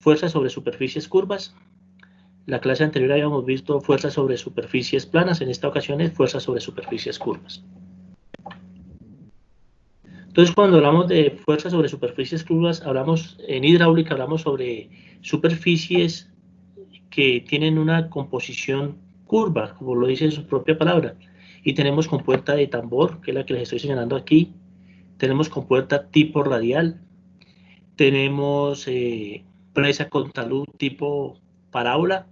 fuerza sobre superficies curvas. La clase anterior habíamos visto fuerza sobre superficies planas, en esta ocasión es fuerza sobre superficies curvas. Entonces, cuando hablamos de fuerza sobre superficies curvas, hablamos en hidráulica, hablamos sobre superficies que tienen una composición curva, como lo dice su propia palabra, y tenemos compuerta de tambor, que es la que les estoy señalando aquí, tenemos compuerta tipo radial, tenemos presa con talud tipo parábola,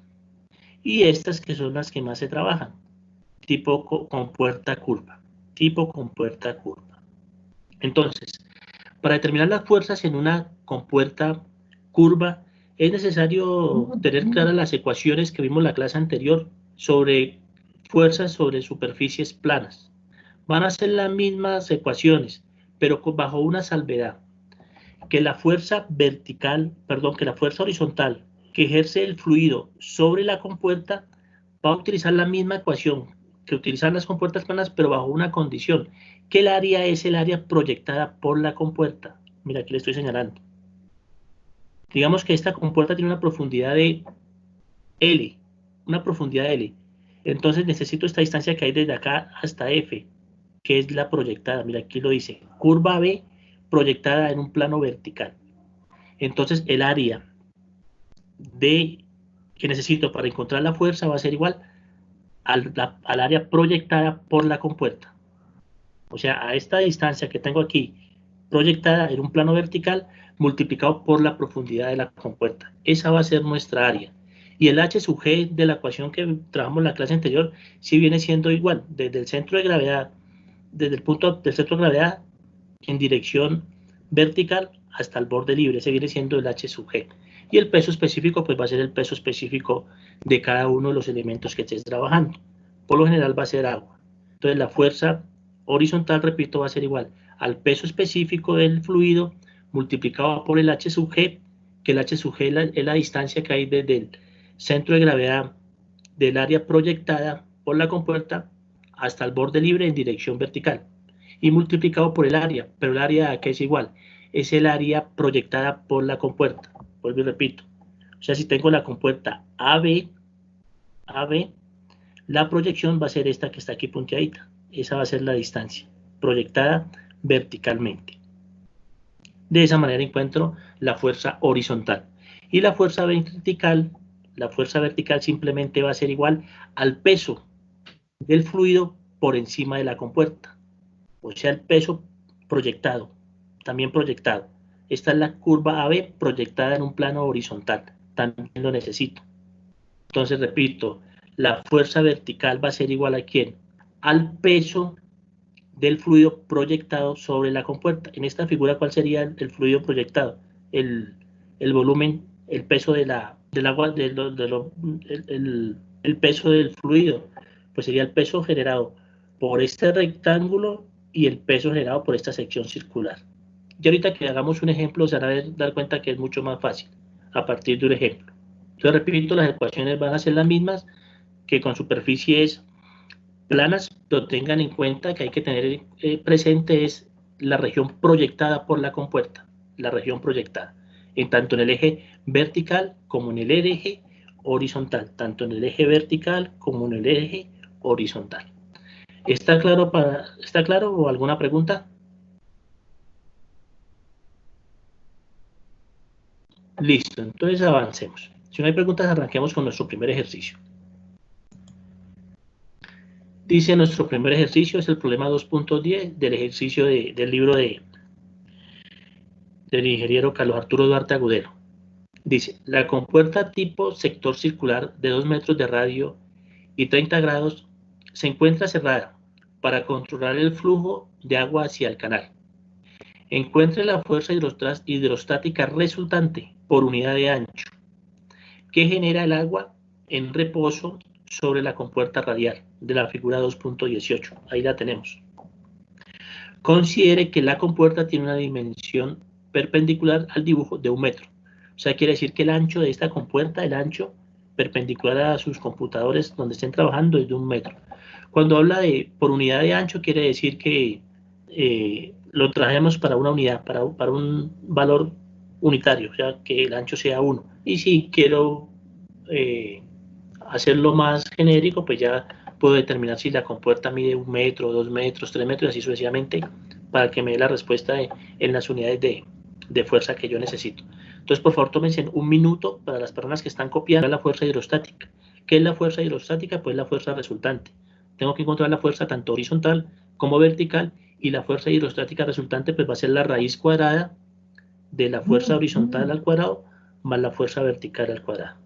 y estas que son las que más se trabajan, tipo compuerta curva, tipo compuerta curva. Entonces, para determinar las fuerzas en una compuerta curva, es necesario tener claras las ecuaciones que vimos en la clase anterior sobre fuerzas sobre superficies planas. Van a ser las mismas ecuaciones, pero bajo una salvedad, que la fuerza horizontal que ejerce el fluido sobre la compuerta va a utilizar la misma ecuación que utilizan las compuertas planas, pero bajo una condición, que el área es el área proyectada por la compuerta. Mira, aquí le estoy señalando. Digamos que esta compuerta tiene una profundidad de L, una profundidad de L. Entonces necesito esta distancia que hay desde acá hasta F, que es la proyectada. Mira, aquí lo dice, curva B proyectada en un plano vertical. Entonces el área que necesito para encontrar la fuerza va a ser igual al área proyectada por la compuerta. O sea, a esta distancia que tengo aquí proyectada en un plano vertical multiplicado por la profundidad de la compuerta. Esa va a ser nuestra área. Y el H sub G de la ecuación que trabajamos en la clase anterior sí viene siendo igual, desde el centro de gravedad, desde el punto del centro de gravedad en dirección vertical hasta el borde libre, ese viene siendo el H sub G. Y el peso específico pues va a ser el peso específico de cada uno de los elementos que estés trabajando. Por lo general va a ser agua. Entonces la fuerza horizontal, repito, va a ser igual al peso específico del fluido multiplicado por el H sub G, que el H sub G es la distancia que hay desde el centro de gravedad del área proyectada por la compuerta hasta el borde libre en dirección vertical, y multiplicado por el área, pero el área que es igual, es el área proyectada por la compuerta. Vuelvo y repito. O sea, si tengo la compuerta AB, la proyección va a ser esta que está aquí punteadita. Esa va a ser la distancia proyectada verticalmente. De esa manera encuentro la fuerza horizontal. Y la fuerza vertical simplemente va a ser igual al peso del fluido por encima de la compuerta. O sea, el peso proyectado, también proyectado. Esta es la curva AB proyectada en un plano horizontal. También lo necesito. Entonces, repito, la fuerza vertical va a ser igual a ¿quién? Al peso del fluido proyectado sobre la compuerta. En esta figura, ¿cuál sería el fluido proyectado? El volumen, el peso del agua, el peso del fluido, pues sería el peso generado por este rectángulo y el peso generado por esta sección circular. Y ahorita que hagamos un ejemplo, se van a dar cuenta que es mucho más fácil a partir de un ejemplo. Entonces, repito, las ecuaciones van a ser las mismas que con superficies planas, pero tengan en cuenta que hay que tener presente es la región proyectada por la compuerta, la región proyectada, en tanto en el eje vertical como en el eje horizontal, tanto en el eje vertical como en el eje horizontal. ¿Está claro o alguna pregunta? Listo, entonces avancemos. Si no hay preguntas, arranquemos con nuestro primer ejercicio. Dice nuestro primer ejercicio es el problema 2.10 del ejercicio del libro del ingeniero Carlos Arturo Duarte Agudelo. Dice, la compuerta tipo sector circular de 2 metros de radio y 30 grados se encuentra cerrada para controlar el flujo de agua hacia el canal. Encuentre la fuerza hidrostática resultante por unidad de ancho que genera el agua en reposo sobre la compuerta radial de la figura 2.18. Ahí la tenemos. Considere que la compuerta tiene una dimensión perpendicular al dibujo de 1 metro. O sea, quiere decir que el ancho de esta compuerta, el ancho perpendicular a sus computadores donde estén trabajando, es de 1 metro. Cuando habla de por unidad de ancho, quiere decir que lo trajemos para una unidad, para un valor unitario, o sea, que el ancho sea 1. Y si quiero hacerlo más genérico, pues ya puedo determinar si la compuerta mide 1 metro, 2 metros, 3 metros, y así sucesivamente, para que me dé la respuesta en las unidades de fuerza que yo necesito. Entonces, por favor, tómense un minuto para las personas que están copiando la fuerza hidrostática. ¿Qué es la fuerza hidrostática? Pues la fuerza resultante. Tengo que encontrar la fuerza tanto horizontal como vertical, y la fuerza hidrostática resultante pues va a ser la raíz cuadrada de la fuerza horizontal al cuadrado más la fuerza vertical al cuadrado.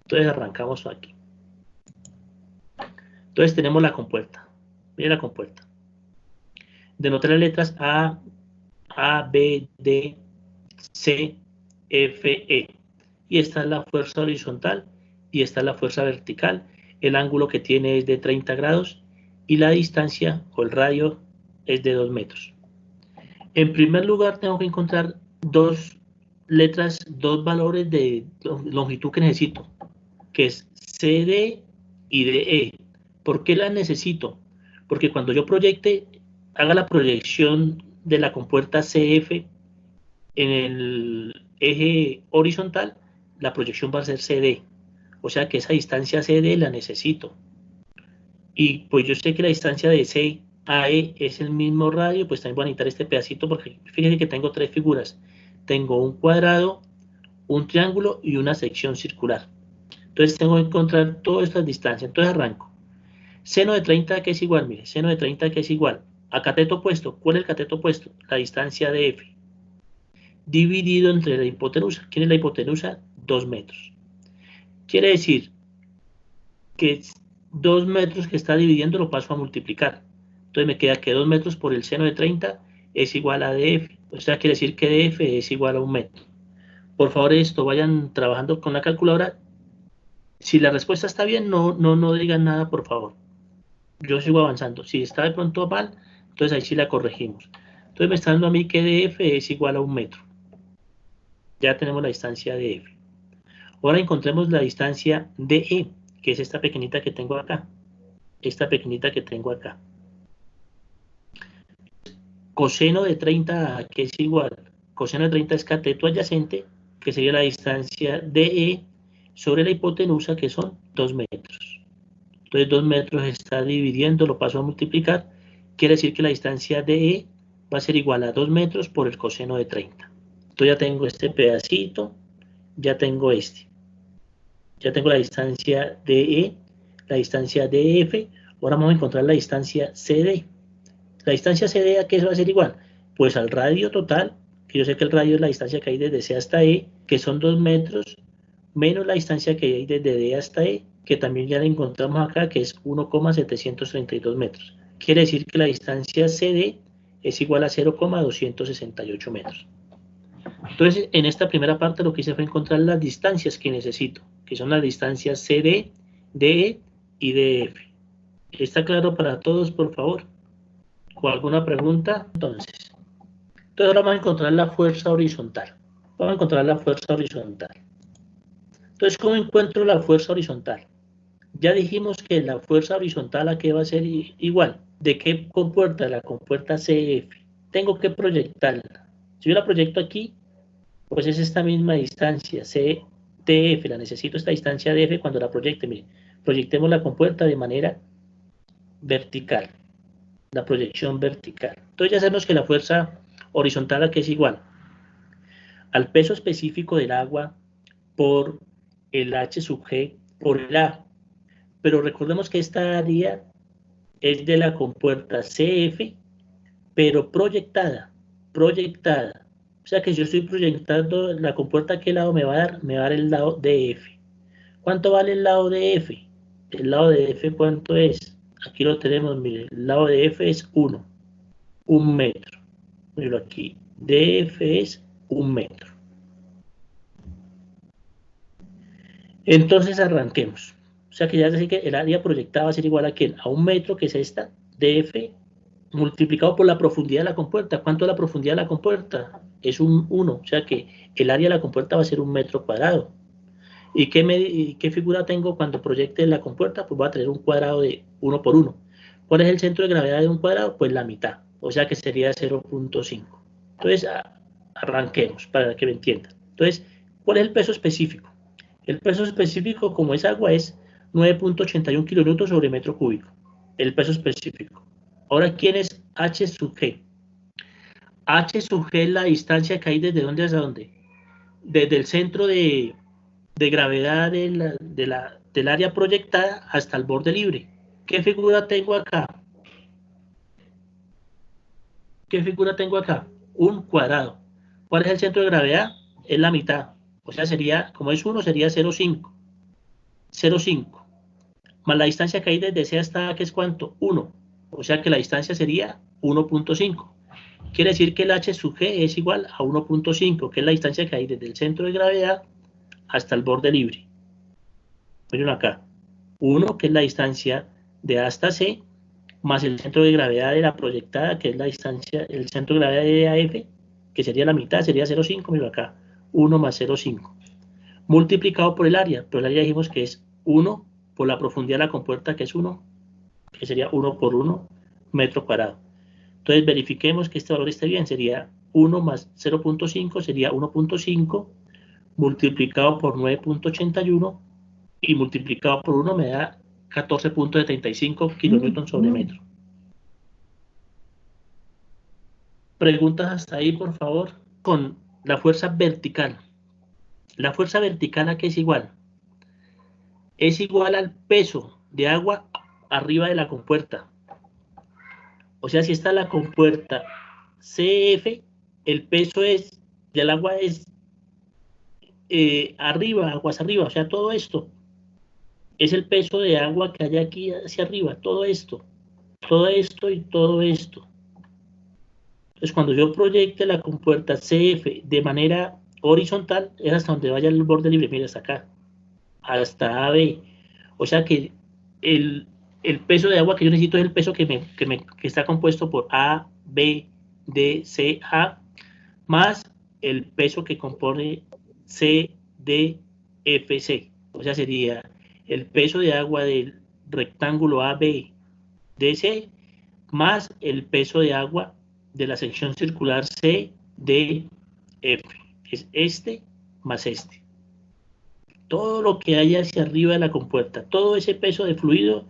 Entonces arrancamos aquí. Entonces tenemos la compuerta. Mira la compuerta. Denota las letras A, B, D, C, F, E. Y esta es la fuerza horizontal y esta es la fuerza vertical. El ángulo que tiene es de 30 grados y la distancia o el radio es de 2 metros. En primer lugar tengo que encontrar dos letras, dos valores de longitud que necesito, que es CD y DE. ¿Por qué las necesito? Porque cuando yo haga la proyección de la compuerta CF en el eje horizontal, la proyección va a ser CD. O sea que esa distancia CD la necesito. Y pues yo sé que la distancia de C a E es el mismo radio, pues también voy a necesitar este pedacito porque fíjense que tengo tres figuras. Tengo un cuadrado, un triángulo y una sección circular. Entonces tengo que encontrar todas estas distancias. Entonces arranco. Seno de 30 que es igual, mire, seno de 30 que es igual a cateto opuesto. ¿Cuál es el cateto opuesto? La distancia de F. Dividido entre la hipotenusa. ¿Quién es la hipotenusa? 2 metros. Quiere decir que 2 metros que está dividiendo lo paso a multiplicar. Entonces me queda que 2 metros por el seno de 30 es igual a DF. O sea, quiere decir que DF es igual a 1 metro. Por favor, esto vayan trabajando con la calculadora. Si la respuesta está bien, no digan nada, por favor. Yo sigo avanzando. Si está de pronto mal, entonces ahí sí la corregimos. Entonces me está dando a mí que DF es igual a 1 metro. Ya tenemos la distancia de F. Ahora encontremos la distancia DE, que es esta pequeñita que tengo acá. Esta pequeñita que tengo acá. Coseno de 30, que es igual. Coseno de 30 es cateto adyacente, que sería la distancia DE sobre la hipotenusa, que son 2 metros. Entonces 2 metros está dividiendo, lo paso a multiplicar. Quiere decir que la distancia DE va a ser igual a 2 metros por el coseno de 30. Entonces ya tengo este pedacito, ya tengo este. Ya tengo la distancia DE, la distancia DF. Ahora vamos a encontrar la distancia CD. La distancia CD, ¿a qué va a ser igual? Pues al radio total, que yo sé que el radio es la distancia que hay desde C hasta E, que son 2 metros, menos la distancia que hay desde D hasta E, que también ya la encontramos acá, que es 1,732 metros. Quiere decir que la distancia CD es igual a 0,268 metros. Entonces, en esta primera parte lo que hice fue encontrar las distancias que necesito, que son las distancias CD, DE y DF. ¿Está claro para todos, por favor? ¿Con alguna pregunta? Entonces ahora vamos a encontrar la fuerza horizontal. Vamos a encontrar la fuerza horizontal. Entonces, ¿cómo encuentro la fuerza horizontal? Ya dijimos que la fuerza horizontal a qué va a ser igual. ¿De qué compuerta? La compuerta CF. Tengo que proyectarla. Si yo la proyecto aquí, pues es esta misma distancia, CDF. La necesito esta distancia DF cuando la proyecte. Miren, proyectemos la compuerta de manera vertical. La proyección vertical. Entonces ya sabemos que la fuerza horizontal a qué es igual al peso específico del agua por el H sub G por el A. Pero recordemos que esta área es de la compuerta CF, pero proyectada. O sea que si yo estoy proyectando la compuerta, ¿a qué lado me va a dar? Me va a dar el lado DF. ¿Cuánto vale el lado de F? El lado de F, ¿cuánto es? Aquí lo tenemos, mire, el lado de F es 1 metro. Miro aquí, DF es 1 metro. Entonces arranquemos. O sea que ya decir que el área proyectada va a ser igual a ¿quién? A 1 metro, que es esta, DF, multiplicado por la profundidad de la compuerta. ¿Cuánto es la profundidad de la compuerta? Es un 1, o sea que el área de la compuerta va a ser 1 metro cuadrado. ¿Y qué figura tengo cuando proyecte la compuerta? Pues voy a tener un cuadrado de 1 por 1. ¿Cuál es el centro de gravedad de un cuadrado? Pues la mitad, o sea que sería 0,5. Entonces, arranquemos para que me entiendan. Entonces, ¿cuál es el peso específico? El peso específico, como es agua, es 9.81 kilonewtons sobre metro cúbico. El peso específico. Ahora, ¿quién es H sub G? H sub G es la distancia que hay desde dónde hasta dónde. Desde el centro de gravedad del área proyectada hasta el borde libre. ¿Qué figura tengo acá? ¿Qué figura tengo acá? Un cuadrado. ¿Cuál es el centro de gravedad? Es la mitad. O sea, sería, como es 1, sería 0,5. 0,5. Más la distancia que hay desde C hasta A, que es ¿cuánto? 1. O sea que la distancia sería 1.5. Quiere decir que el H sub G es igual a 1.5, que es la distancia que hay desde el centro de gravedad hasta el borde libre. Miren acá. 1, que es la distancia de A hasta C, más el centro de gravedad de la proyectada, que es la distancia, el centro de gravedad de AF, que sería la mitad, sería 0,5, mira acá, 1 más 0,5, multiplicado por el área, pero el área dijimos que es 1 por la profundidad de la compuerta, que es 1, que sería 1 por 1 metro cuadrado. Entonces verifiquemos que este valor esté bien, sería 1 más 0.5, sería 1.5, multiplicado por 9.81, y multiplicado por 1 me da 14.75 kilonewtons sobre metro. Preguntas hasta ahí, por favor. Con la fuerza vertical. La fuerza vertical, ¿a qué es igual? Es igual al peso de agua arriba de la compuerta. O sea, si está la compuerta CF, el peso del agua es arriba, aguas arriba. O sea, todo esto es el peso de agua que hay aquí hacia arriba. Todo esto y todo esto. Entonces, cuando yo proyecte la compuerta CF de manera horizontal, es hasta donde vaya el borde libre, mira, hasta acá, hasta AB. O sea que el peso de agua que yo necesito es el peso que está compuesto por A, B, D, C, A, más el peso que compone C, D, F, C. O sea, sería el peso de agua del rectángulo A, B, D, C, más el peso de agua de la sección circular C, D, F. Es este más este. Todo lo que hay hacia arriba de la compuerta, todo ese peso de fluido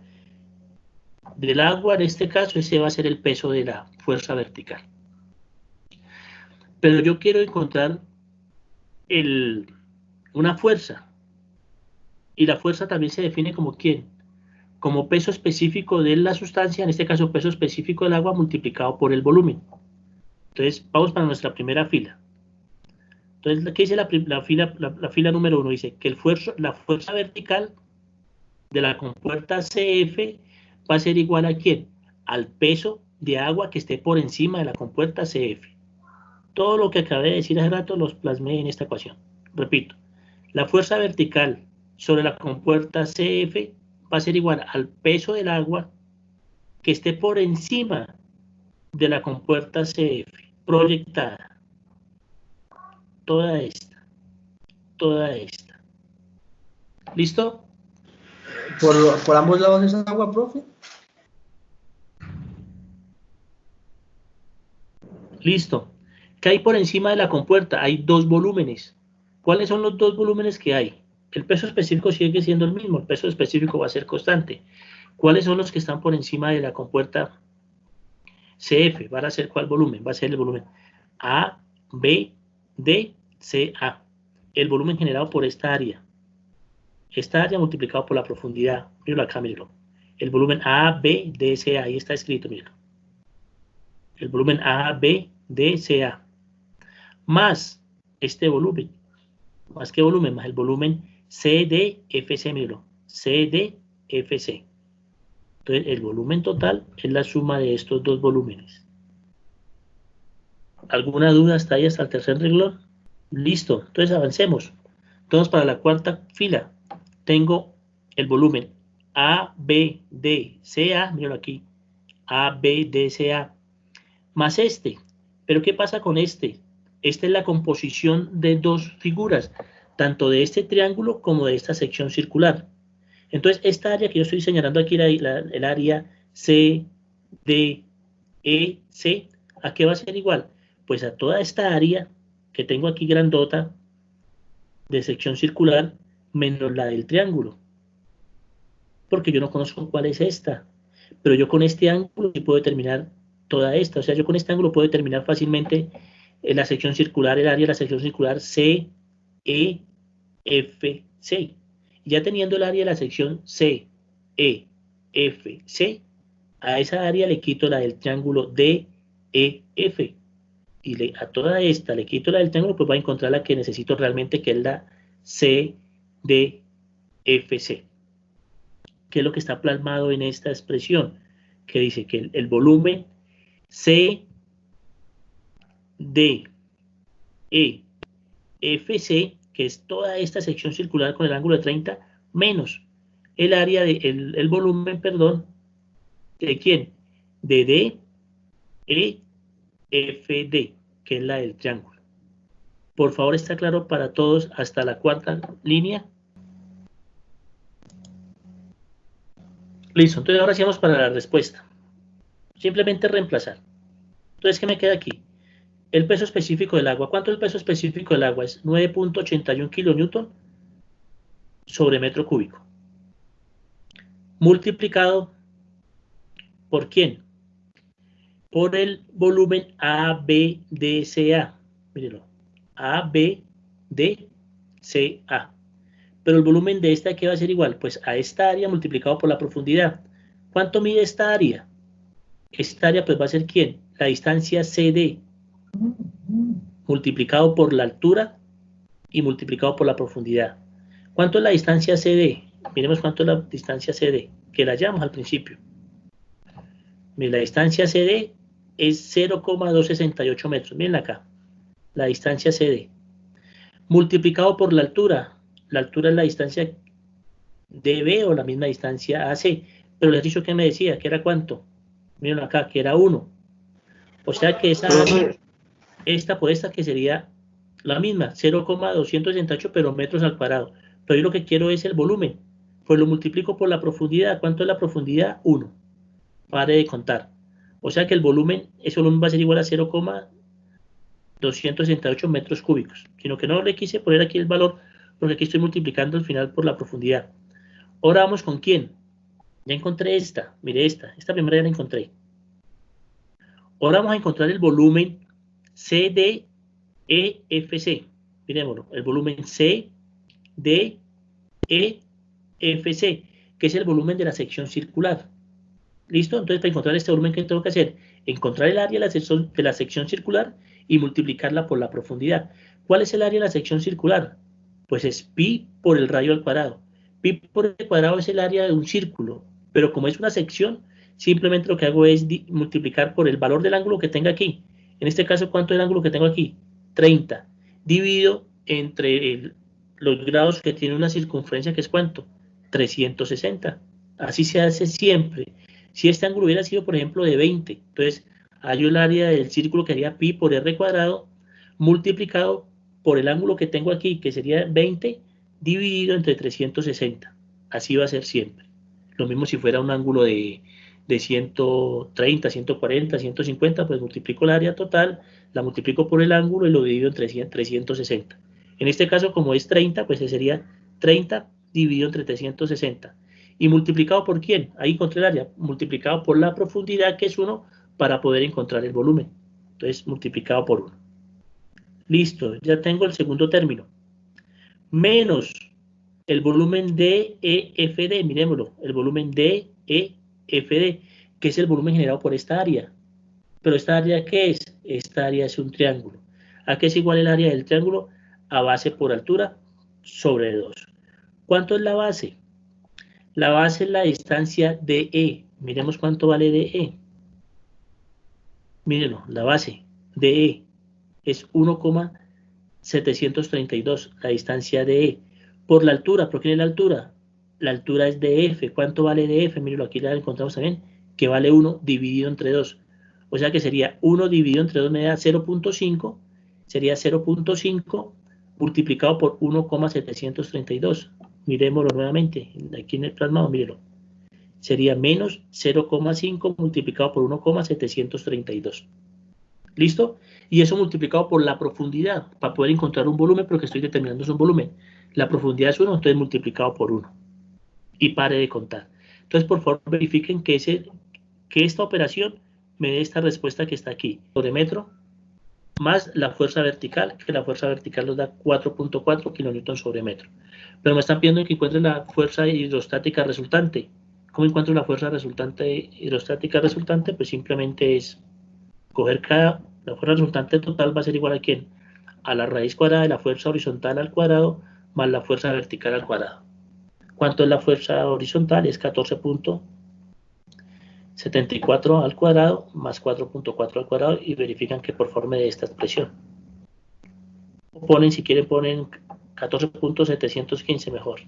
del agua, en este caso, ese va a ser el peso de la fuerza vertical. Pero yo quiero encontrar una fuerza. Y la fuerza también se define como ¿quién? Como peso específico de la sustancia, en este caso peso específico del agua multiplicado por el volumen. Entonces, vamos para nuestra primera fila. Entonces, ¿qué dice la fila número 1? Dice que la fuerza vertical de la compuerta CF va a ser igual a ¿quién? Al peso de agua que esté por encima de la compuerta CF. Todo lo que acabé de decir hace rato los plasmé en esta ecuación. Repito, la fuerza vertical sobre la compuerta CF va a ser igual al peso del agua que esté por encima de la compuerta CF proyectada. Toda esta. ¿Listo? ¿Por ambos lados de esa agua, profe? Listo. ¿Qué hay por encima de la compuerta? Hay dos volúmenes. ¿Cuáles son los dos volúmenes que hay? El peso específico sigue siendo el mismo, el peso específico va a ser constante. ¿Cuáles son los que están por encima de la compuerta CF? ¿Van a ser cuál volumen? Va a ser el volumen A, B, D, C, A. El volumen generado por esta área. Esta área multiplicado por la profundidad. Míralo acá, míralo. El volumen A, B, D, C, A. Ahí está escrito, míralo. El volumen A, B, D, C, A. Más este volumen. ¿Más qué volumen? Más el volumen C, D, F, C, míralo. C, D, F, C. Entonces, el volumen total es la suma de estos dos volúmenes. ¿Alguna duda hasta ahí, hasta el tercer renglón? Listo. Entonces, avancemos. Entonces, para la cuarta fila, tengo el volumen A, B, D, C, A, míralo aquí, A, B, D, C, A, más este. Pero ¿qué pasa con este? Esta es la composición de dos figuras, tanto de este triángulo como de esta sección circular. Entonces, esta área que yo estoy señalando aquí, el área C, D, E, C, ¿a qué va a ser igual? Pues a toda esta área que tengo aquí grandota de sección circular menos la del triángulo, porque yo no conozco cuál es esta, pero yo con este ángulo sí puedo determinar toda esta, o sea, yo con este ángulo puedo determinar fácilmente la sección circular, el área de la sección circular C, E, F, C. Y ya teniendo el área de la sección C, E, F, C, a esa área le quito la del triángulo D, E, F. Y a toda esta le quito la del triángulo, pues va a encontrar la que necesito realmente, que es la C, D, F, C. ¿Qué es lo que está plasmado en esta expresión? Que dice que el volumen C, D, E, F, C, que es toda esta sección circular con el ángulo de 30, menos el área de el volumen, perdón, ¿de quién? De D, E, F, D, que es la del triángulo. Por favor, está claro para todos hasta la cuarta línea. Listo, entonces ahora sí vamos para la respuesta. Simplemente reemplazar. Entonces, ¿qué me queda aquí? El peso específico del agua. ¿Cuánto es el peso específico del agua? Es 9.81 kilonewton sobre metro cúbico. Multiplicado ¿por quién? Por el volumen ABDCA. Mírenlo. ABDCA. Pero el volumen de esta, ¿qué va a ser igual? Pues a esta área multiplicado por la profundidad. ¿Cuánto mide esta área? Esta área pues va a ser ¿quién? La distancia CD multiplicado por la altura y multiplicado por la profundidad. ¿Cuánto es la distancia CD? Miremos cuánto es la distancia CD, que la hallamos al principio. Miren, la distancia CD es 0,268 metros. Miren acá, la distancia CD. Multiplicado por la altura. La altura es la distancia DB o la misma distancia AC. Pero les he dicho que me decía, que era cuánto. Miren acá, que era 1. O sea que esa área, esta por esta, que sería la misma, 0,268, pero metros al cuadrado. Pero yo lo que quiero es el volumen. Pues lo multiplico por la profundidad. ¿Cuánto es la profundidad? 1. Pare de contar. O sea que el volumen, ese volumen va a ser igual a 0,268 metros cúbicos. Sino que no le quise poner aquí el valor, porque aquí estoy multiplicando al final por la profundidad. Ahora vamos con quién. Ya encontré esta. Mire esta. Esta primera ya la encontré. Ahora vamos a encontrar el volumen CDEFC. Miremoslo. El volumen CDEFC, que es el volumen de la sección circular. ¿Listo? Entonces, para encontrar este volumen, ¿qué tengo que hacer? Encontrar el área de la sección circular y multiplicarla por la profundidad. ¿Cuál es el área de la sección circular? Pues es pi por el radio al cuadrado. Pi por el cuadrado es el área de un círculo, pero como es una sección, simplemente lo que hago es multiplicar por el valor del ángulo que tenga aquí. En este caso, ¿cuánto es el ángulo que tengo aquí? 30. Dividido entre los grados que tiene una circunferencia, que es ¿cuánto? 360. Así se hace siempre. Si este ángulo hubiera sido, por ejemplo, de 20, entonces hallo el área del círculo que haría pi por r cuadrado multiplicado por el ángulo que tengo aquí, que sería 20, dividido entre 360. Así va a ser siempre. Lo mismo si fuera un ángulo de 130, 140, 150, pues multiplico el área total, la multiplico por el ángulo y lo divido entre 360. En este caso, como es 30, pues sería 30 dividido entre 360. ¿Y multiplicado por quién? Ahí encontré el área. Multiplicado por la profundidad, que es 1, para poder encontrar el volumen. Entonces, multiplicado por 1. Listo, ya tengo el segundo término. Menos el volumen DEFD, miremoslo, el volumen DEFD, que es el volumen generado por esta área. Pero esta área, ¿qué es? Esta área es un triángulo. ¿A qué es igual el área del triángulo? A base por altura sobre 2. ¿Cuánto es la base? La base es la distancia DE. Miremos cuánto vale DE. Mírenlo, la base DE es 1,732, la distancia DE. Por la altura, ¿por qué es la altura? La altura es DF. ¿Cuánto vale DF? Mírenlo, aquí la encontramos también, que vale 1 dividido entre 2. O sea que sería 1 dividido entre 2 me da 0.5, sería 0.5 multiplicado por 1,732. Miremoslo nuevamente, aquí en el plasmado, mírenlo. Sería menos 0,5 multiplicado por 1,732. ¿Listo? Y eso multiplicado por la profundidad, para poder encontrar un volumen, porque estoy determinando es un volumen. La profundidad es 1, entonces multiplicado por 1. Y pare de contar. Entonces, por favor, verifiquen que esta operación me dé esta respuesta que está aquí, sobre metro, más la fuerza vertical, que la fuerza vertical nos da 4.4 kN sobre metro. Pero me están pidiendo que encuentre la fuerza hidrostática resultante. ¿Cómo encuentro la fuerza hidrostática resultante? Pues simplemente es coger la fuerza resultante total va a ser igual a ¿quién? A la raíz cuadrada de la fuerza horizontal al cuadrado más la fuerza vertical al cuadrado. ¿Cuánto es la fuerza horizontal? Es 14.74 al cuadrado más 4.4 al cuadrado y verifican que por forma de esta expresión. Ponen, si quieren, ponen 14.715 mejor.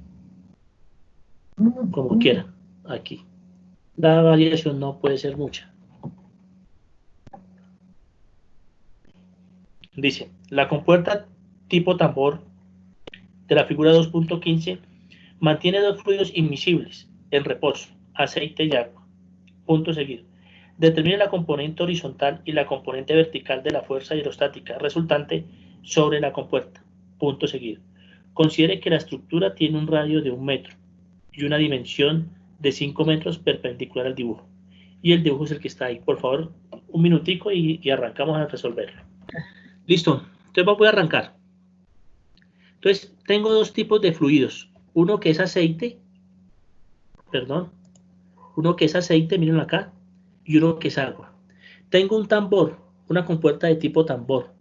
Como quieran, aquí. La variación no puede ser mucha. Dice, la compuerta tipo tambor de la figura 2.15 mantiene dos fluidos inmiscibles en reposo, aceite y agua. Punto seguido. Determine la componente horizontal y la componente vertical de la fuerza hidrostática resultante sobre la compuerta. Punto seguido. Considere que la estructura tiene un radio de 1 metro y una dimensión de 5 metros perpendicular al dibujo. Y el dibujo es el que está ahí. Por favor, un minutico y arrancamos a resolverlo. Listo. Entonces voy a arrancar. Entonces, tengo dos tipos de fluidos. Uno que es aceite, miren acá, y uno que es agua. Tengo un tambor, una compuerta de tipo tambor.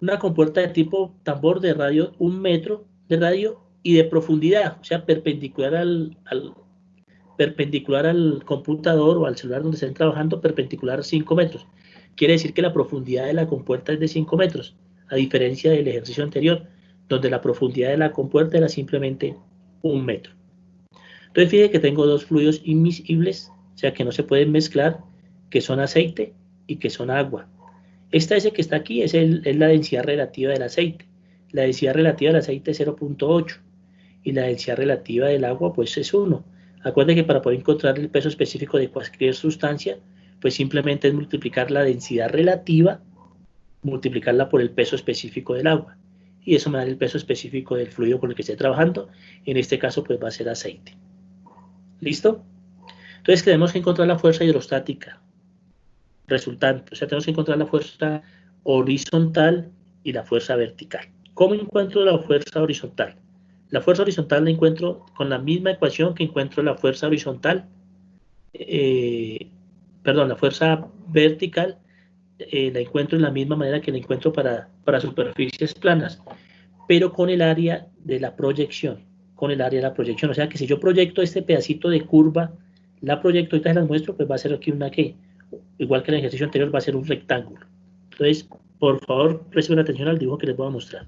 Una compuerta de tipo tambor de radio 1 metro de radio y de profundidad, o sea, perpendicular al computador o al celular donde estén trabajando, perpendicular a 5 metros. Quiere decir que la profundidad de la compuerta es de 5 metros, a diferencia del ejercicio anterior, donde la profundidad de la compuerta era simplemente 1 metro. Entonces, fíjense que tengo dos fluidos inmiscibles, o sea, que no se pueden mezclar, que son aceite y que son agua. Esta S que está aquí es la densidad relativa del aceite. La densidad relativa del aceite es 0.8 y la densidad relativa del agua pues es 1. Acuérdense que para poder encontrar el peso específico de cualquier sustancia, pues simplemente es multiplicar la densidad relativa, multiplicarla por el peso específico del agua. Y eso me da el peso específico del fluido con el que esté trabajando. En este caso pues va a ser aceite. ¿Listo? Entonces tenemos que encontrar la fuerza hidrostática resultante. O sea, tenemos que encontrar la fuerza horizontal y la fuerza vertical. ¿Cómo encuentro la fuerza horizontal? La fuerza horizontal la encuentro con la misma ecuación que encuentro la fuerza horizontal, la fuerza vertical la encuentro de la misma manera que la encuentro para superficies planas, pero con el área de la proyección, o sea que si yo proyecto este pedacito de curva, la proyecto, ahorita se las muestro, pues va a ser aquí una que, igual que en el ejercicio anterior, va a ser un rectángulo. Entonces, por favor, presten atención al dibujo que les voy a mostrar.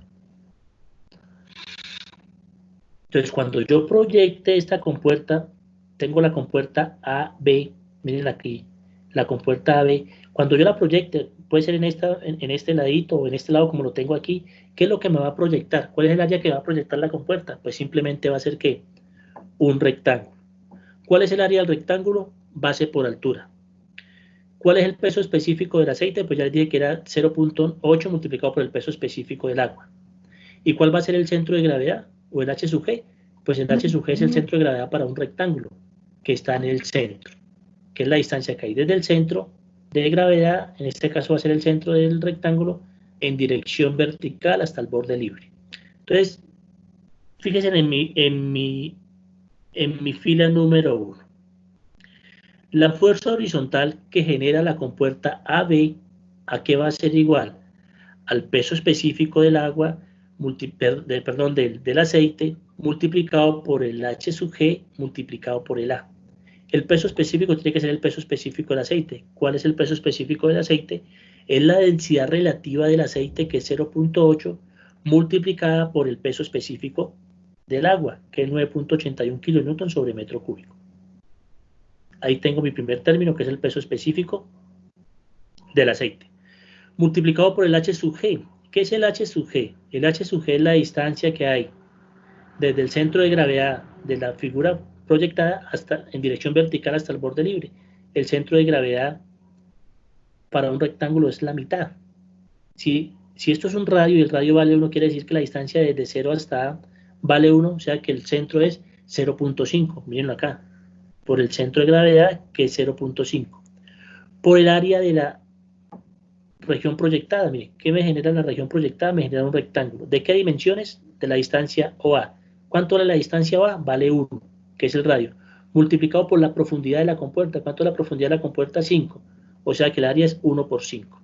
Entonces, cuando yo proyecte esta compuerta, tengo la compuerta AB, miren aquí, la compuerta AB, cuando yo la proyecte, puede ser en este ladito o en este lado como lo tengo aquí, ¿qué es lo que me va a proyectar? ¿Cuál es el área que va a proyectar la compuerta? Pues simplemente va a ser ¿qué? Un rectángulo. ¿Cuál es el área del rectángulo? Base por altura. ¿Cuál es el peso específico del aceite? Pues ya les dije que era 0.8 multiplicado por el peso específico del agua. ¿Y cuál va a ser el centro de gravedad? ¿O el H sub G? Pues el H sub G es el centro de gravedad para un rectángulo que está en el centro, que es la distancia que hay desde el centro de gravedad, en este caso va a ser el centro del rectángulo, en dirección vertical hasta el borde libre. Entonces, fíjense en mi fila número 1. La fuerza horizontal que genera la compuerta AB, ¿a qué va a ser igual? Al peso específico del agua, del aceite, multiplicado por el H sub G, multiplicado por el A. El peso específico tiene que ser el peso específico del aceite. ¿Cuál es el peso específico del aceite? Es la densidad relativa del aceite, que es 0.8, multiplicada por el peso específico del agua, que es 9.81 kN sobre metro cúbico. Ahí tengo mi primer término, que es el peso específico del aceite. Multiplicado por el H sub G. ¿Qué es el H sub G? El H sub G es la distancia que hay desde el centro de gravedad de la figura proyectada en dirección vertical hasta el borde libre. El centro de gravedad para un rectángulo es la mitad. Si esto es un radio y el radio vale 1, quiere decir que la distancia desde 0 hasta A vale 1, o sea que el centro es 0.5. Mírenlo acá. Por el centro de gravedad, que es 0.5. Por el área de la región proyectada, miren, ¿qué me genera la región proyectada? Me genera un rectángulo. ¿De qué dimensiones? De la distancia OA. ¿Cuánto vale la distancia OA? Vale 1, que es el radio. Multiplicado por la profundidad de la compuerta. ¿Cuánto es la profundidad de la compuerta? 5. O sea que el área es 1 por 5.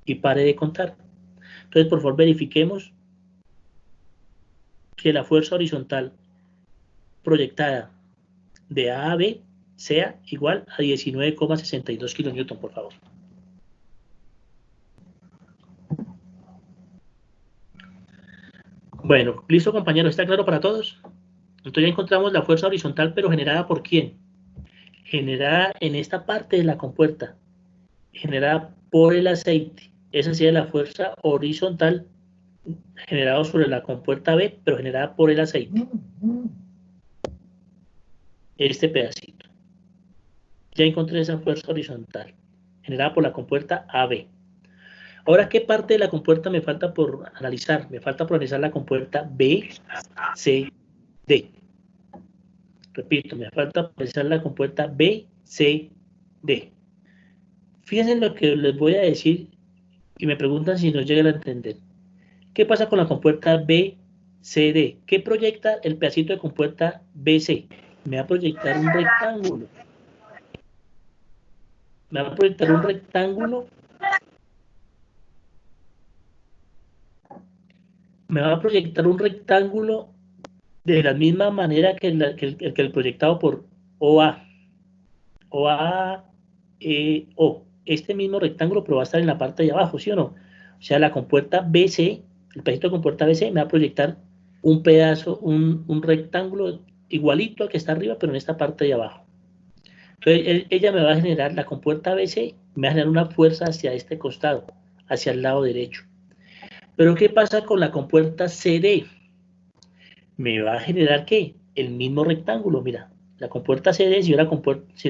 Y pare de contar. Entonces, por favor, verifiquemos que la fuerza horizontal proyectada de A a B sea igual a 19,62 kilonewton, por favor. Bueno, listo, compañeros, ¿está claro para todos? Entonces ya encontramos la fuerza horizontal, pero generada por ¿quién? Generada en esta parte de la compuerta, generada por el aceite. Esa sería la fuerza horizontal generada sobre la compuerta B, pero generada por el aceite. Este pedacito. Ya encontré esa fuerza horizontal, generada por la compuerta AB. Ahora, ¿qué parte de la compuerta me falta por analizar? Me falta por analizar la compuerta B, C, D. Repito, me falta por analizar la compuerta B, C, D. Fíjense en lo que les voy a decir y me preguntan si nos llegan a entender. ¿Qué pasa con la compuerta B, C, D? ¿Qué proyecta el pedacito de compuerta BC? Me va a proyectar un rectángulo. Me va a proyectar un rectángulo. Me va a proyectar un rectángulo de la misma manera que el proyectado por OA. OA, O. Este mismo rectángulo, pero va a estar en la parte de abajo, ¿sí o no? O sea, la compuerta BC, el pedacito de compuerta BC me va a proyectar un pedazo, un rectángulo igualito al que está arriba, pero en esta parte de abajo. Entonces, ella me va a generar, la compuerta BC, me va a generar una fuerza hacia este costado, hacia el lado derecho. Pero, ¿qué pasa con la compuerta CD? Me va a generar, ¿qué? El mismo rectángulo, mira. La compuerta CD, si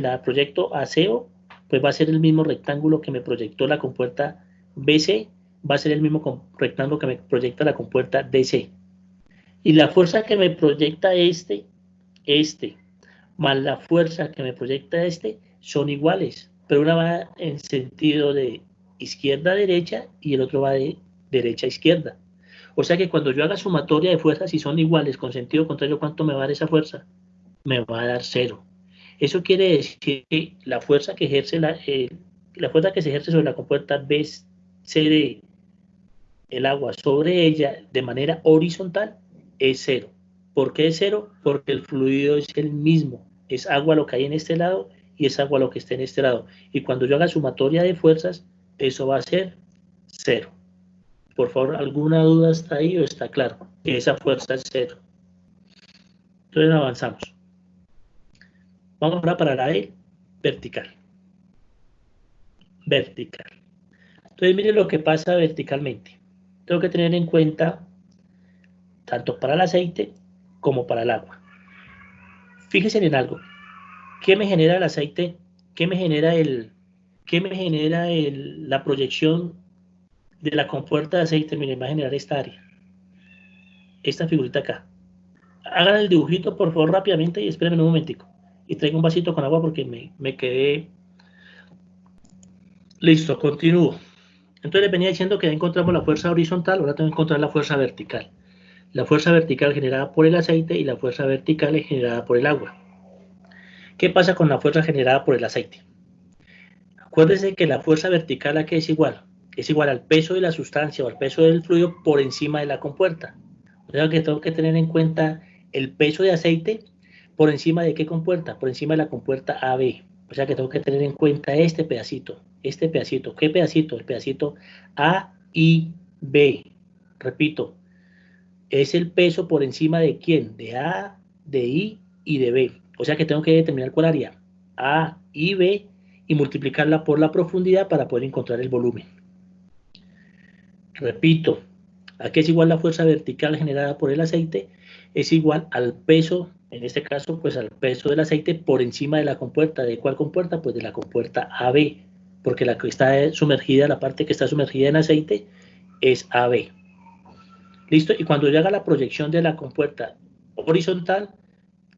la proyecto a CO, pues va a ser el mismo rectángulo que me proyectó la compuerta BC, va a ser el mismo rectángulo que me proyecta la compuerta DC. Y la fuerza que me proyecta este, más la fuerza que me proyecta son iguales, pero una va en sentido de izquierda a derecha y el otro va de derecha a izquierda. O sea que cuando yo haga sumatoria de fuerzas, si son iguales con sentido contrario, ¿cuánto me va a dar esa fuerza? Me va a dar 0. Eso quiere decir que la fuerza que ejerce la fuerza que se ejerce sobre la compuerta BCD, el agua sobre ella de manera horizontal, es 0. ¿Por qué es 0? Porque el fluido es el mismo. Es agua lo que hay en este lado y es agua lo que está en este lado. Y cuando yo haga sumatoria de fuerzas, eso va a ser 0. Por favor, ¿alguna duda está ahí o está claro? Que esa fuerza es 0. Entonces avanzamos. Vamos ahora para la E vertical. Vertical. Entonces miren lo que pasa verticalmente. Tengo que tener en cuenta tanto para el aceite como para el agua. Fíjense en algo. ¿Qué me genera el aceite? ¿Qué me genera la proyección de la compuerta de aceite? Miren, va a generar esta área. Esta figurita acá. Hagan el dibujito, por favor, rápidamente y espérenme un momentico. Y traigo un vasito con agua porque me quedé... Listo, continúo. Entonces les venía diciendo que ya encontramos la fuerza horizontal, ahora tengo que encontrar la fuerza vertical. La fuerza vertical generada por el aceite y la fuerza vertical es generada por el agua. ¿Qué pasa con la fuerza generada por el aceite? Acuérdense que la fuerza vertical aquí es igual al peso de la sustancia o al peso del fluido por encima de la compuerta. O sea que tengo que tener en cuenta el peso de aceite por encima de qué compuerta, por encima de la compuerta AB. O sea que tengo que tener en cuenta este pedacito. ¿Qué pedacito? El pedacito A y B. Repito, es el peso por encima de quién, de A, de I y de B. O sea que tengo que determinar cuál área, A y B, y multiplicarla por la profundidad para poder encontrar el volumen. Repito, aquí es igual la fuerza vertical generada por el aceite, es igual al peso, en este caso, pues al peso del aceite por encima de la compuerta. ¿De cuál compuerta? Pues de la compuerta AB. porque la que está sumergida, la parte que está sumergida en aceite, es AB. ¿Listo? Y cuando yo haga la proyección de la compuerta horizontal,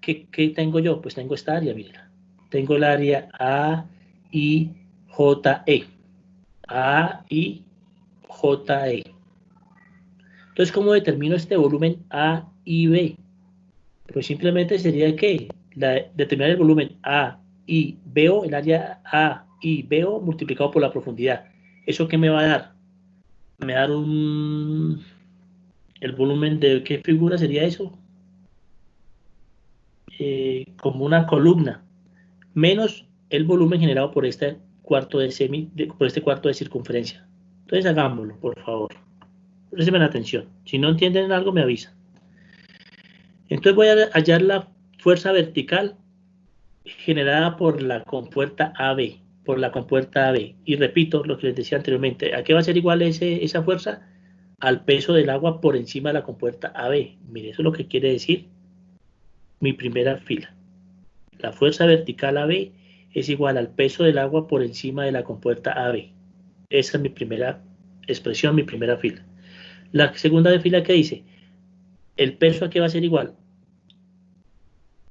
¿qué tengo yo? Pues tengo esta área, mira. Tengo el área A, I, J, E. A, I, J, E. Entonces, ¿cómo determino este volumen A y B? Pues simplemente sería que determinar el volumen A, I, BO, el área A, I, BO multiplicado por la profundidad. ¿Eso qué me va a dar? Me va a dar el volumen de, ¿qué figura sería eso? Como una columna, menos el volumen generado por este cuarto de circunferencia. Entonces hagámoslo, por favor. Présteme la atención. Si no entienden algo, me avisan. Entonces voy a hallar la fuerza vertical generada por la compuerta AB, por la compuerta AB. Y repito lo que les decía anteriormente. ¿A qué va a ser igual esa fuerza? Al peso del agua por encima de la compuerta AB. Mire, eso es lo que quiere decir mi primera fila. La fuerza vertical AB es igual al peso del agua por encima de la compuerta AB. Esa es mi primera expresión, mi primera fila. La segunda fila que dice, el peso aquí va a ser igual,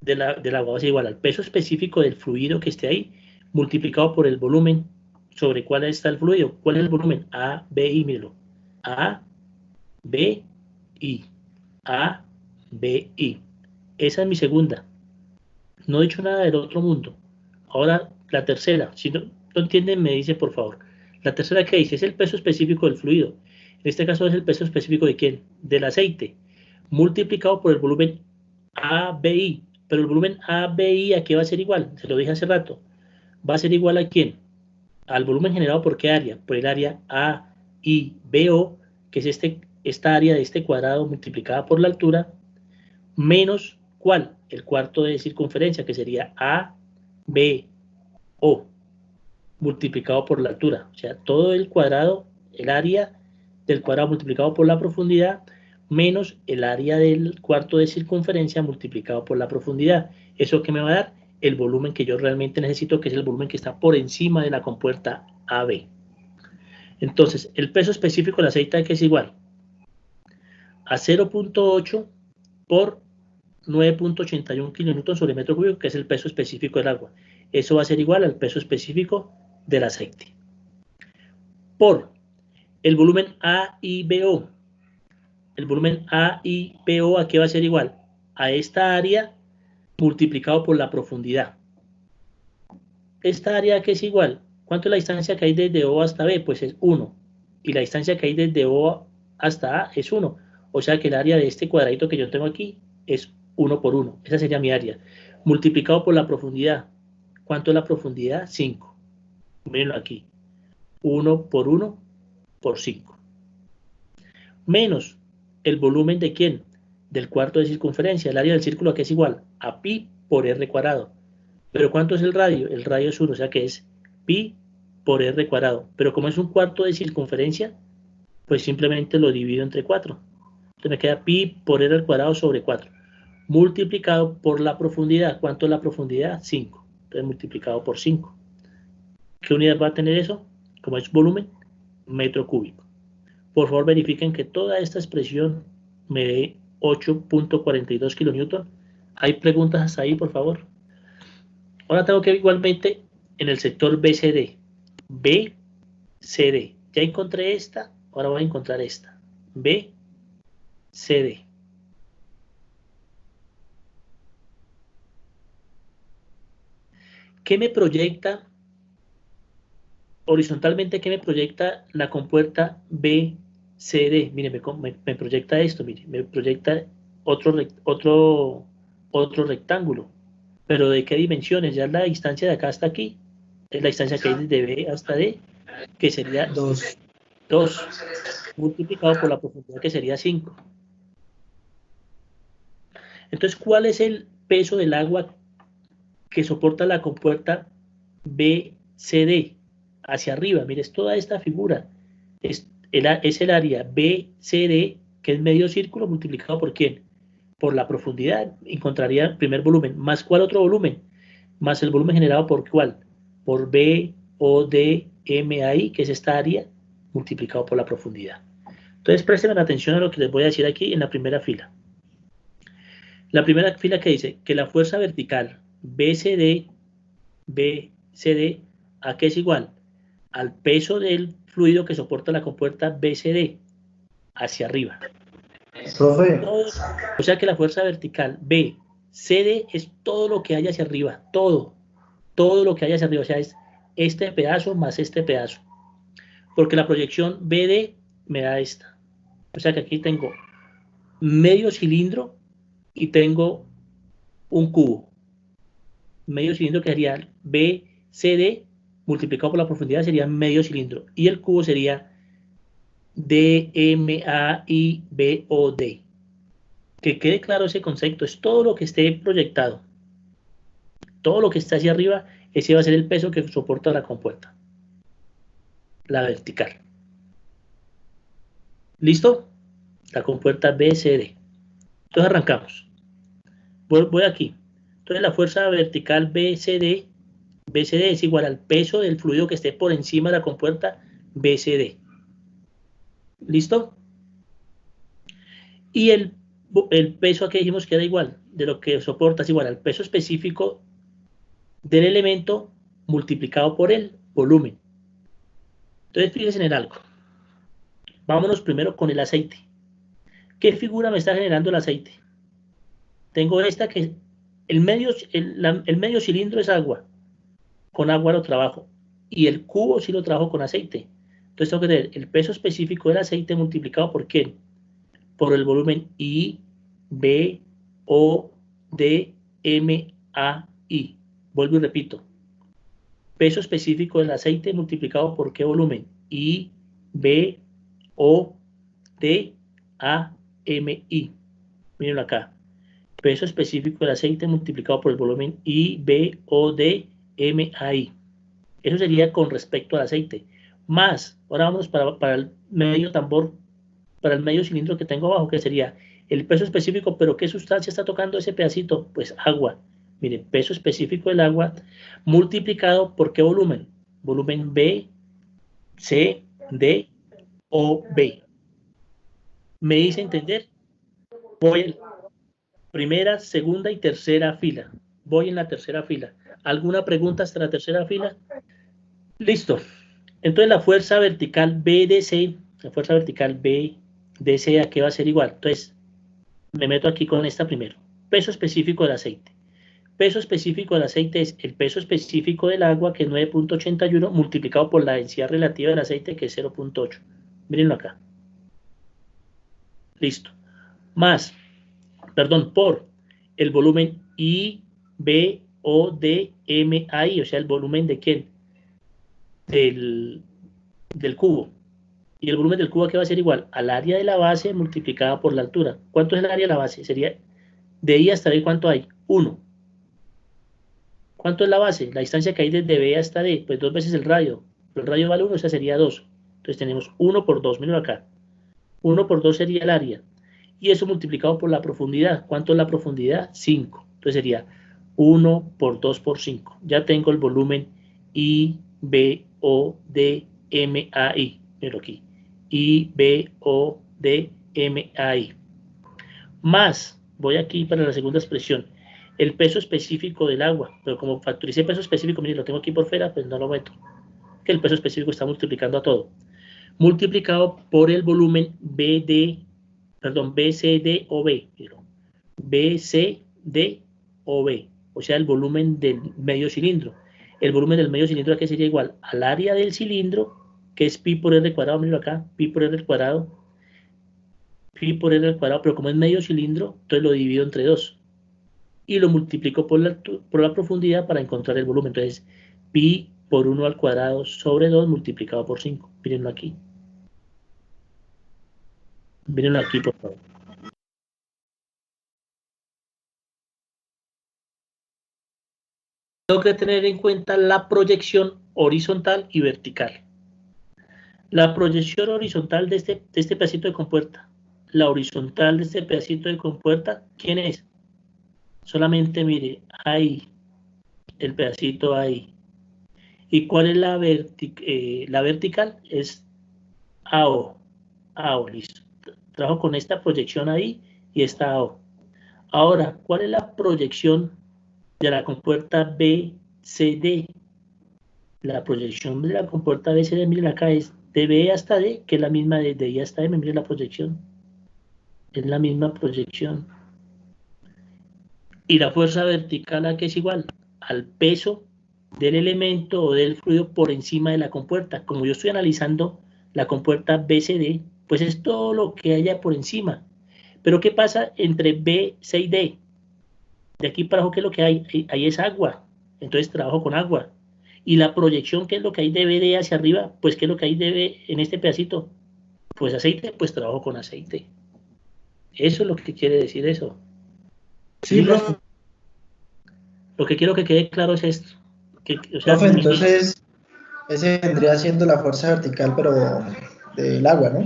del agua va a ser igual al peso específico del fluido que esté ahí, multiplicado por el volumen sobre cuál está el fluido. ¿Cuál es el volumen? A, B, I, míralo. A, B, I. A, B, I. Esa es mi segunda. No he dicho nada del otro mundo. Ahora, la tercera. Si no entienden, me dice por favor. La tercera que dice es el peso específico del fluido. En este caso es el peso específico de ¿quién? Del aceite. Multiplicado por el volumen ABI. Pero el volumen ABI, ¿a qué va a ser igual? Se lo dije hace rato. ¿Va a ser igual a quién? Al volumen generado por qué área? Por el área AIBO, que es esta área de este cuadrado multiplicada por la altura, menos ¿cuál? El cuarto de circunferencia, que sería ABO, multiplicado por la altura. O sea, todo el cuadrado, el área del cuadrado multiplicado por la profundidad, menos el área del cuarto de circunferencia multiplicado por la profundidad. ¿Eso qué me va a dar? El volumen que yo realmente necesito, que es el volumen que está por encima de la compuerta AB. Entonces, el peso específico del aceite que es igual a 0.8 por 9.81 kilonewton sobre metro cúbico, que es el peso específico del agua. Eso va a ser igual al peso específico del aceite. Por el volumen AIBO. El volumen AIBO, ¿a qué va a ser igual? A esta área multiplicado por la profundidad. Esta área que es igual, ¿cuánto es la distancia que hay desde O hasta B? Pues es 1. Y la distancia que hay desde O hasta A es 1. O sea que el área de este cuadradito que yo tengo aquí es 1 por 1. Esa sería mi área. Multiplicado por la profundidad. ¿Cuánto es la profundidad? 5. Mírenlo aquí. 1 por 1 por 5. Menos el volumen de ¿quién? Del cuarto de circunferencia. El área del círculo que es igual a pi por r cuadrado. ¿Pero cuánto es el radio? El radio es 1, o sea que es pi por r cuadrado. Pero como es un cuarto de circunferencia, pues simplemente lo divido entre 4. Entonces me queda pi por r al cuadrado sobre 4. Multiplicado por la profundidad. ¿Cuánto es la profundidad? 5. Entonces multiplicado por 5. ¿Qué unidad va a tener eso? Como es volumen, metro cúbico. Por favor verifiquen que toda esta expresión me dé 8.42 kilonewton. ¿Hay preguntas hasta ahí, por favor? Ahora tengo que igualmente en el sector BCD. BCD. Ya encontré esta, ahora voy a encontrar esta. BCD. ¿Qué me proyecta horizontalmente? ¿Qué me proyecta la compuerta BCD? Mire, me proyecta esto, mire, me proyecta otro rectángulo. ¿Pero de qué dimensiones? Ya la distancia de acá hasta aquí. Es la distancia que hay desde B hasta D, que sería 2 multiplicado por la profundidad, que sería 5. Entonces, ¿cuál es el peso del agua que soporta la compuerta BCD? Hacia arriba, mire, es toda esta figura. Es el área BCD, que es medio círculo, multiplicado por ¿quién? Por la profundidad. Encontraría el primer volumen. ¿Más cuál otro volumen? Más el volumen generado por ¿cuál? Por BOD MAI, que es esta área, multiplicado por la profundidad. Entonces, presten atención a lo que les voy a decir aquí en la primera fila. La primera fila que dice que la fuerza vertical BCD, ¿a qué es igual? Al peso del fluido que soporta la compuerta BCD hacia arriba. Profe, O sea que la fuerza vertical BCD es todo lo que hay hacia arriba, todo lo que hay hacia arriba, o sea, es este pedazo más este pedazo, porque la proyección BD me da esta. O sea que aquí tengo medio cilindro y tengo un cubo. Medio cilindro que sería BCD multiplicado por la profundidad sería medio cilindro y el cubo sería DMAIBOD. Que quede claro ese concepto, es todo lo que esté proyectado. Todo lo que está hacia arriba, ese va a ser el peso que soporta la compuerta. La vertical. ¿Listo? La compuerta BCD. Entonces arrancamos. Voy aquí. Entonces la fuerza vertical BCD es igual al peso del fluido que esté por encima de la compuerta BCD. ¿Listo? Y el peso que dijimos que era igual, de lo que soporta es igual al peso específico del elemento multiplicado por el volumen. Entonces fíjense en algo. Vámonos primero con el aceite. ¿Qué figura me está generando el aceite? Tengo esta que el medio cilindro es agua. Con agua lo trabajo. Y el cubo sí lo trabajo con aceite. Entonces tengo que tener el peso específico del aceite multiplicado por ¿qué? Por el volumen I, B, O, D, M, A, I. Vuelvo y repito. Peso específico del aceite multiplicado por ¿qué volumen? I, B, O, D, A, M, I. Mírenlo acá. Peso específico del aceite multiplicado por el volumen I, B, O, D, M, A, I. Eso sería con respecto al aceite. Más, ahora vamos para el medio tambor, para el medio cilindro que tengo abajo, que sería el peso específico, pero ¿qué sustancia está tocando ese pedacito? Pues agua. Miren, peso específico del agua multiplicado por ¿qué volumen? Volumen B, C, D, O, B. ¿Me hice entender? Voy en primera, segunda y tercera fila. Voy en la tercera fila. ¿Alguna pregunta hasta la tercera fila? Listo. Entonces la fuerza vertical BDC, la fuerza vertical BDC, ¿a qué va a ser igual? Entonces, me meto aquí con esta primero. Peso específico del aceite. Peso específico del aceite es el peso específico del agua, que es 9.81, multiplicado por la densidad relativa del aceite, que es 0.8. Mírenlo acá. Listo. Más, perdón, por el volumen I, B, O, D, M, A, I, o sea, el volumen de ¿quién? Del cubo. Y el volumen del cubo que va a ser igual al área de la base multiplicada por la altura. ¿Cuánto es el área de la base? Sería de I hasta D, ¿cuánto hay? 1. ¿Cuánto es la base? La distancia que hay desde B hasta D, pues 2 veces el radio. El radio vale 1, o sea, sería 2. Entonces tenemos 1 por 2, miren acá. 1 por 2 sería el área. Y eso multiplicado por la profundidad. ¿Cuánto es la profundidad? 5. Entonces sería 1 por 2 por 5. Ya tengo el volumen I, B, O, D, M, A, I. Miro aquí. I, B, O, D, M, A, I. Más, voy aquí para la segunda expresión, el peso específico del agua. Pero como factoricé peso específico, miren, lo tengo aquí por fuera, pues no lo meto. Que el peso específico está multiplicando a todo. Multiplicado por el volumen BCD o B. BCD o B. O sea, el volumen del medio cilindro. El volumen del medio cilindro aquí sería igual al área del cilindro, que es pi por r cuadrado, miren acá, pi por r cuadrado, pero como es medio cilindro, entonces lo divido entre 2. Y lo multiplico por la profundidad para encontrar el volumen. Entonces, pi por 1 al cuadrado sobre 2 multiplicado por 5. Mírenlo aquí. Mírenlo aquí, por favor. Tengo que tener en cuenta la proyección horizontal y vertical. La proyección horizontal de este pedacito de compuerta. La horizontal de este pedacito de compuerta, ¿quién es? Solamente mire, ahí, el pedacito ahí. ¿Y cuál es la vertical? Es AO. AO, listo. Trabajo con esta proyección ahí y esta AO. Ahora, ¿cuál es la proyección de la compuerta BCD? La proyección de la compuerta BCD, miren acá, es de B hasta D, que es la misma de I hasta M, miren la proyección. Es la misma proyección. Y la fuerza vertical, ¿a qué es igual? Al peso del elemento o del fluido por encima de la compuerta. Como yo estoy analizando la compuerta BCD, pues es todo lo que haya por encima. Pero ¿qué pasa entre B, C y D? De aquí para abajo, ¿qué es lo que hay? Ahí es agua. Entonces trabajo con agua. Y la proyección, ¿qué es lo que hay de BD hacia arriba? Pues ¿qué es lo que hay de B en este pedacito? Pues aceite, pues trabajo con aceite. Eso es lo que quiere decir eso. Sí, profe. Lo que quiero que quede claro es esto. O sea, Profe, entonces ese vendría siendo la fuerza vertical, pero del agua, ¿no?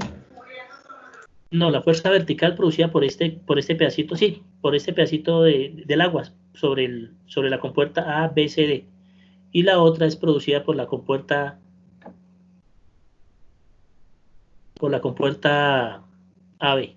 no, la fuerza vertical producida por este pedacito, sí, por este pedacito del agua sobre la compuerta A, B, C, D. Y la otra es producida por la compuerta AB.